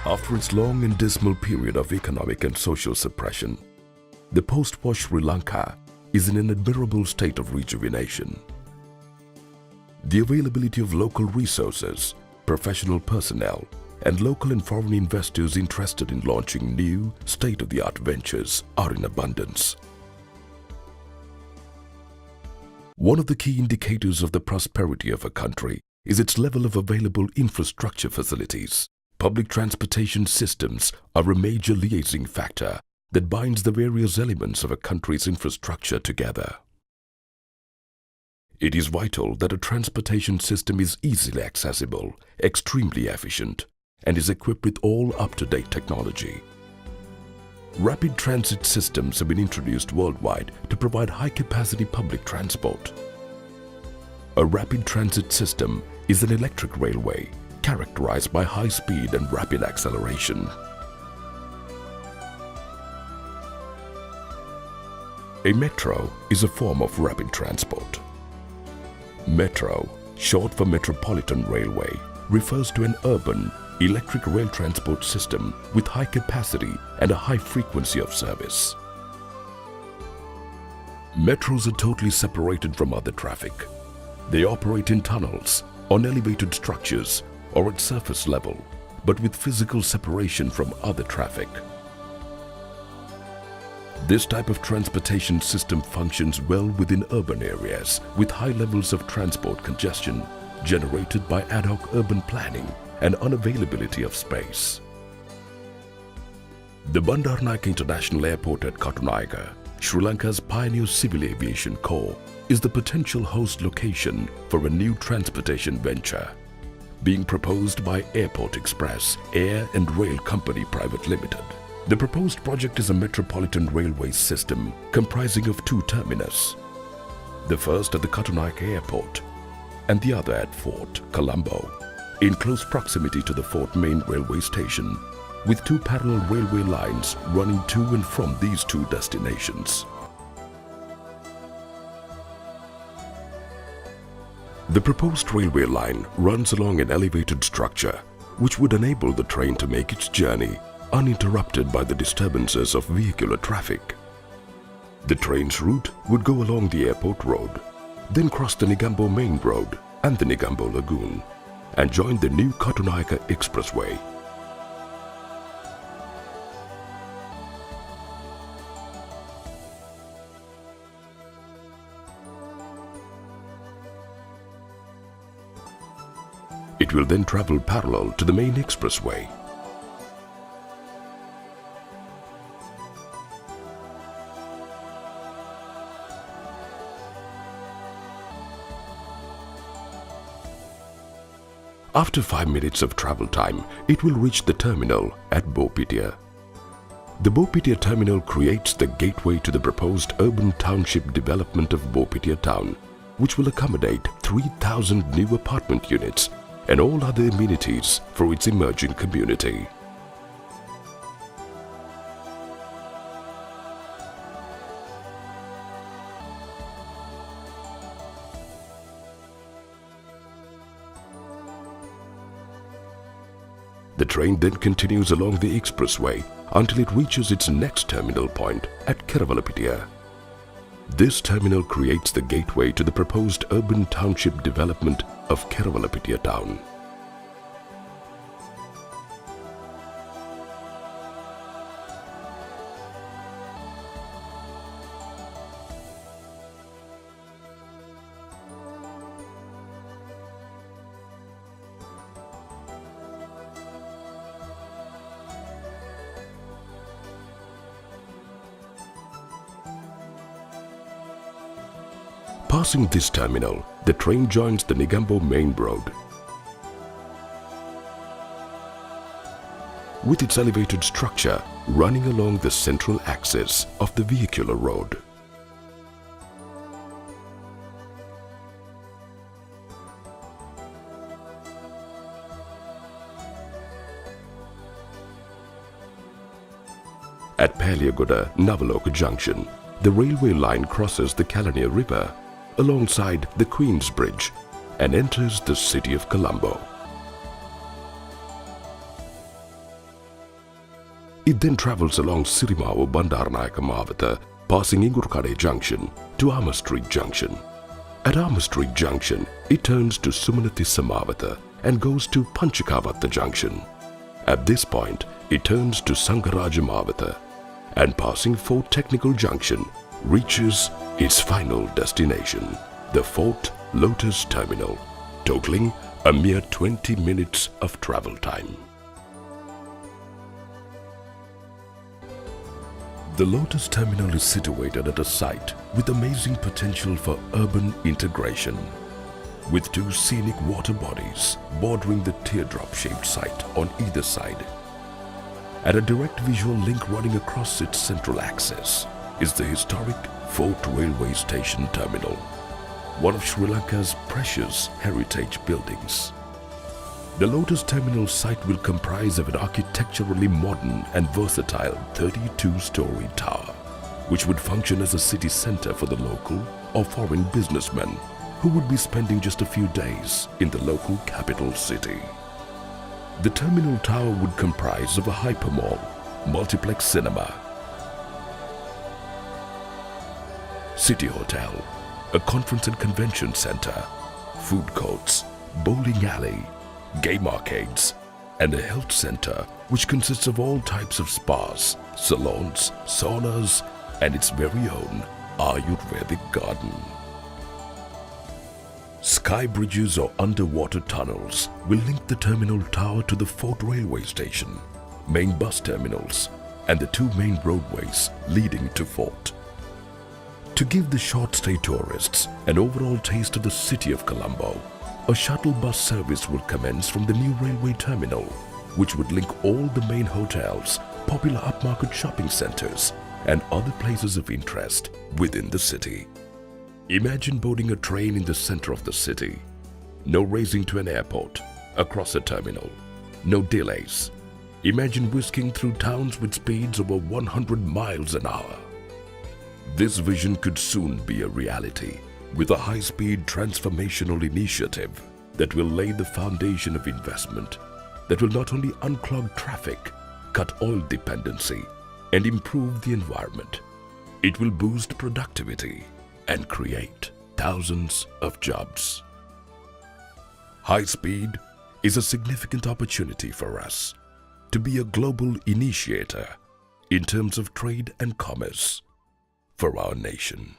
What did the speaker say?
After its long and dismal period of economic and social suppression, the post-war Sri Lanka is in an admirable state of rejuvenation. The availability of local resources, professional personnel, and local and foreign investors interested in launching new, state-of-the-art ventures are in abundance. One of the key indicators of the prosperity of a country is its level of available infrastructure facilities. Public transportation systems are a major liaising factor that binds the various elements of a country's infrastructure together. It is vital that a transportation system is easily accessible, extremely efficient, and is equipped with all up-to-date technology. Rapid transit systems have been introduced worldwide to provide high-capacity public transport. A rapid transit system is an electric railway characterized by high speed and rapid acceleration. A metro is a form of rapid transport. Metro, short for Metropolitan Railway, refers to an urban, electric rail transport system with high capacity and a high frequency of service. Metros are totally separated from other traffic. They operate in tunnels, on elevated structures, or at surface level, but with physical separation from other traffic. This type of transportation system functions well within urban areas with high levels of transport congestion generated by ad hoc urban planning and unavailability of space. The Bandaranaike International Airport at Katunayake, Sri Lanka's pioneer civil aviation corps, is the potential host location for a new transportation venture being proposed by Airport Express Air and Rail Company Private Limited. The proposed project is a metropolitan railway system comprising of two terminus, the first at the Katunayake Airport and the other at Fort Colombo, in close proximity to the Fort main railway station, with two parallel railway lines running to and from these two destinations. The proposed railway line runs along an elevated structure which would enable the train to make its journey uninterrupted by the disturbances of vehicular traffic. The train's route would go along the airport road, then cross the Negombo main road and the Negombo Lagoon and join the new Katunayake Expressway. It will then travel parallel to the main expressway. After 5 minutes of travel time, it will reach the terminal at Bopitia. The Bopitia terminal creates the gateway to the proposed urban township development of Bopitia town, which will accommodate 3,000 new apartment units and all other amenities for its emerging community. The train then continues along the expressway until it reaches its next terminal point at Keravalapitia. This terminal creates the gateway to the proposed urban township development of Keravalapitia town. Passing this terminal, the train joins the Negombo main road. With its elevated structure running along the central axis of the vehicular road. At Paliagoda Navaloka Junction, the railway line crosses the Kalania River alongside the Queen's Bridge and enters the city of Colombo. It then travels along Sirimavu Bandaranayake Mawatha, passing Ingurkade Junction to Armour Street Junction. At Armour Street Junction, it turns to Sumanatissa Mawatha and goes to Panchakavatha Junction. At this point, it turns to Sangaraja Mawatha and passing Fort Technical Junction, reaches its final destination, the Fort Lotus Terminal, totaling a mere 20 minutes of travel time. The Lotus Terminal is situated at a site with amazing potential for urban integration, with two scenic water bodies bordering the teardrop-shaped site on either side. And a direct visual link running across its central axis is the historic Fort Railway Station Terminal, one of Sri Lanka's precious heritage buildings. The Lotus Terminal site will comprise of an architecturally modern and versatile 32-story tower, which would function as a city center for the local or foreign businessmen who would be spending just a few days in the local capital city. The terminal tower would comprise of a hypermall, multiplex cinema, city hotel, a conference and convention center, food courts, bowling alley, game arcades, and a health center which consists of all types of spas, salons, saunas, and its very own Ayurvedic garden. Sky bridges or underwater tunnels will link the terminal tower to the Fort Railway Station, main bus terminals, and the two main roadways leading to Fort. To give the short-stay tourists an overall taste of the city of Colombo, a shuttle bus service will commence from the new railway terminal, which would link all the main hotels, popular upmarket shopping centers, and other places of interest within the city. Imagine boarding a train in the center of the city. No racing to an airport, across a terminal, no delays. Imagine whisking through towns with speeds over 100 miles an hour. This vision could soon be a reality, with a high-speed transformational initiative that will lay the foundation of investment that will not only unclog traffic, cut oil dependency, and improve the environment. It will boost productivity and create thousands of jobs. High speed is a significant opportunity for us to be a global initiator in terms of trade and commerce for our nation.